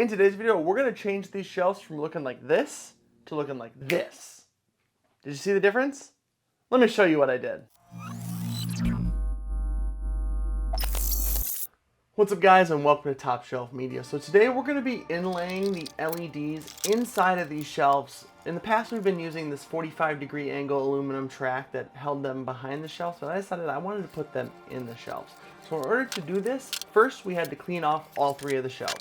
In today's video, we're gonna change these shelves from looking like this to looking like this. Did you see the difference? Let me show you what I did. What's up guys, and welcome to TopShelf Media. So today we're gonna be inlaying the LEDs inside of these shelves. In the past we've been using this 45-degree angle aluminum track that held them behind the shelves, but I decided I wanted to put them in the shelves. So in order to do this, first we had to clean off all three of the shelves.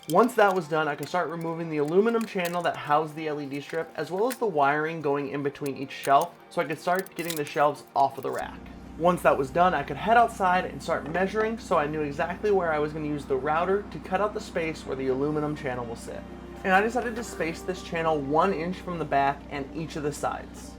Once that was done, I could start removing the aluminum channel that housed the LED strip, as well as the wiring going in between each shelf, so I could start getting the shelves off of the rack. Once that was done, I could head outside and start measuring, so I knew exactly where I was going to use the router to cut out the space where the aluminum channel will sit. And I decided to space this channel 1 inch from the back and each of the sides.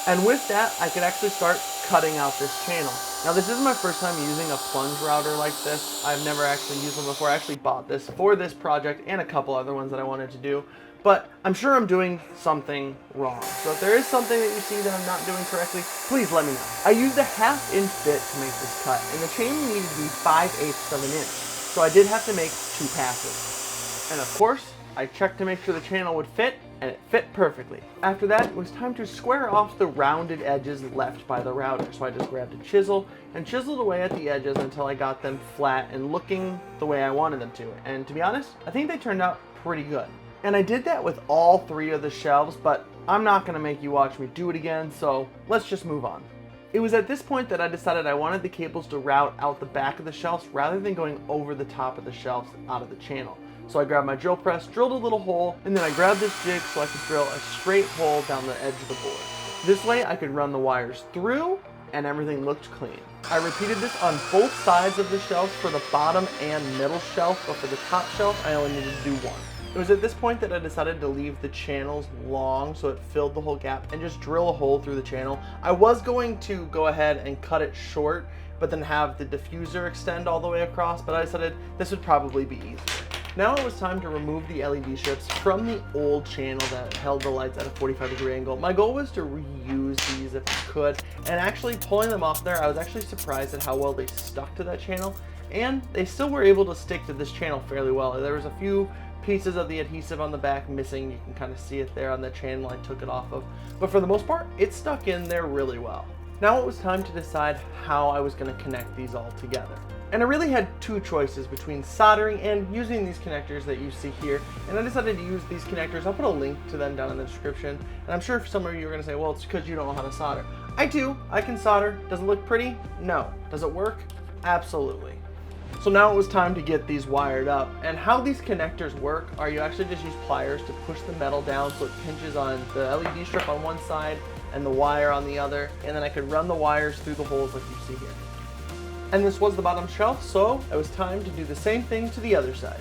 And with that, I could actually start cutting out this channel. Now this is my first time using a plunge router like this. I've never actually used one before. I actually bought this for this project and a couple other ones that I wanted to do. But I'm sure I'm doing something wrong. So if there is something that you see that I'm not doing correctly, please let me know. I used a 1/2 inch bit to make this cut, and the chain needed to be 5/8 of an inch. So I did have to make 2 passes. And of course, I checked to make sure the channel would fit, and it fit perfectly. After that, it was time to square off the rounded edges left by the router. So I just grabbed a chisel and chiseled away at the edges until I got them flat and looking the way I wanted them to. And to be honest, I think they turned out pretty good. And I did that with all 3 of the shelves, but I'm not gonna make you watch me do it again, so let's just move on. It was at this point that I decided I wanted the cables to route out the back of the shelves rather than going over the top of the shelves out of the channel. So I grabbed my drill press, drilled a little hole, and then I grabbed this jig so I could drill a straight hole down the edge of the board. This way I could run the wires through and everything looked clean. I repeated this on both sides of the shelves for the bottom and middle shelf, but for the top shelf I only needed to do one. It was at this point that I decided to leave the channels long so it filled the whole gap and just drill a hole through the channel. I was going to go ahead and cut it short, but then have the diffuser extend all the way across, but I decided this would probably be easier. Now it was time to remove the LED strips from the old channel that held the lights at a 45-degree angle. My goal was to reuse these if I could, and actually pulling them off there, I was actually surprised at how well they stuck to that channel, and they still were able to stick to this channel fairly well. There was a few pieces of the adhesive on the back missing. You can kind of see it there on the channel I took it off of, but for the most part, it stuck in there really well. Now it was time to decide how I was going to connect these all together. And I really had 2 choices between soldering and using these connectors that you see here. And I decided to use these connectors. I'll put a link to them down in the description. And I'm sure some of you are going to say, well, it's because you don't know how to solder. I do. I can solder. Does it look pretty? No. Does it work? Absolutely. So now it was time to get these wired up. And how these connectors work are you actually just use pliers to push the metal down so it pinches on the LED strip on one side and the wire on the other. And then I could run the wires through the holes like you see here. And this was the bottom shelf, so it was time to do the same thing to the other side.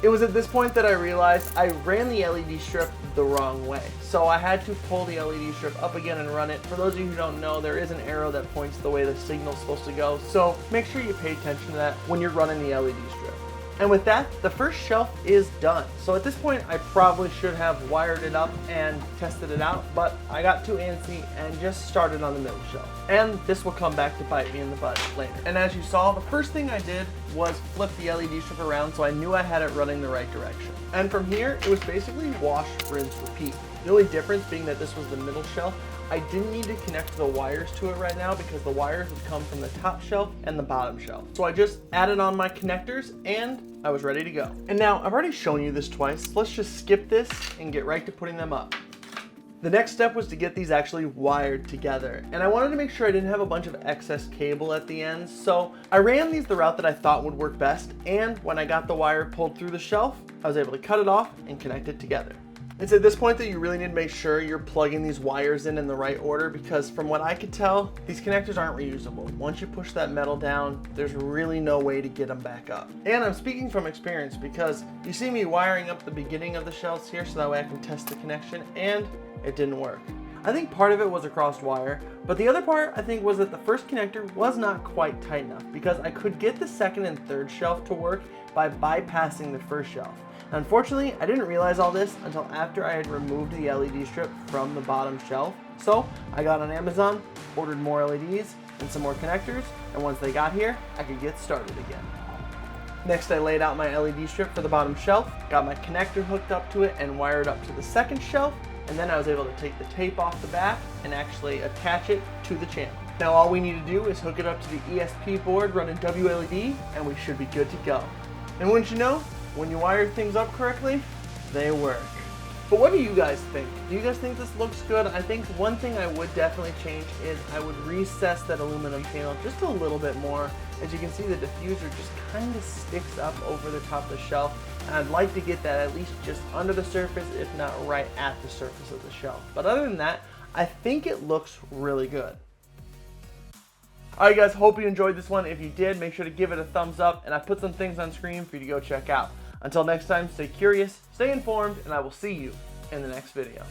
It was at this point that I realized I ran the LED strip the wrong way. So I had to pull the LED strip up again and run it. For those of you who don't know, there is an arrow that points the way the signal's supposed to go. So make sure you pay attention to that when you're running the LED strip. And with that, the first shelf is done. So at this point, I probably should have wired it up and tested it out, but I got too antsy and just started on the middle shelf. And this will come back to bite me in the butt later. And as you saw, the first thing I did was flip the LED strip around so I knew I had it running the right direction. And from here, it was basically wash, rinse, repeat. The only difference being that this was the middle shelf. I didn't need to connect the wires to it right now because the wires would come from the top shelf and the bottom shelf. So I just added on my connectors and I was ready to go. And now I've already shown you this twice. So let's just skip this and get right to putting them up. The next step was to get these actually wired together. And I wanted to make sure I didn't have a bunch of excess cable at the ends. So I ran these the route that I thought would work best. And when I got the wire pulled through the shelf, I was able to cut it off and connect it together. It's at this point that you really need to make sure you're plugging these wires in the right order, because from what I could tell, these connectors aren't reusable. Once you push that metal down, there's really no way to get them back up. And I'm speaking from experience because you see me wiring up the beginning of the shelves here so that way I can test the connection, and it didn't work. I think part of it was a crossed wire, but the other part I think was that the first connector was not quite tight enough because I could get the second and third shelf to work by bypassing the first shelf. Unfortunately, I didn't realize all this until after I had removed the LED strip from the bottom shelf. So I got on Amazon, ordered more LEDs and some more connectors, and once they got here, I could get started again. Next, I laid out my LED strip for the bottom shelf, got my connector hooked up to it and wired up to the second shelf, and then I was able to take the tape off the back and actually attach it to the channel. Now all we need to do is hook it up to the ESP board running WLED, and we should be good to go. And wouldn't you know, when you wire things up correctly, they work. But what do you guys think? Do you guys think this looks good? I think one thing I would definitely change is I would recess that aluminum panel just a little bit more. As you can see, the diffuser just kind of sticks up over the top of the shelf. And I'd like to get that at least just under the surface, if not right at the surface of the shelf. But other than that, I think it looks really good. Alright guys, hope you enjoyed this one. If you did, make sure to give it a thumbs up, and I put some things on screen for you to go check out. Until next time, stay curious, stay informed, and I will see you in the next video.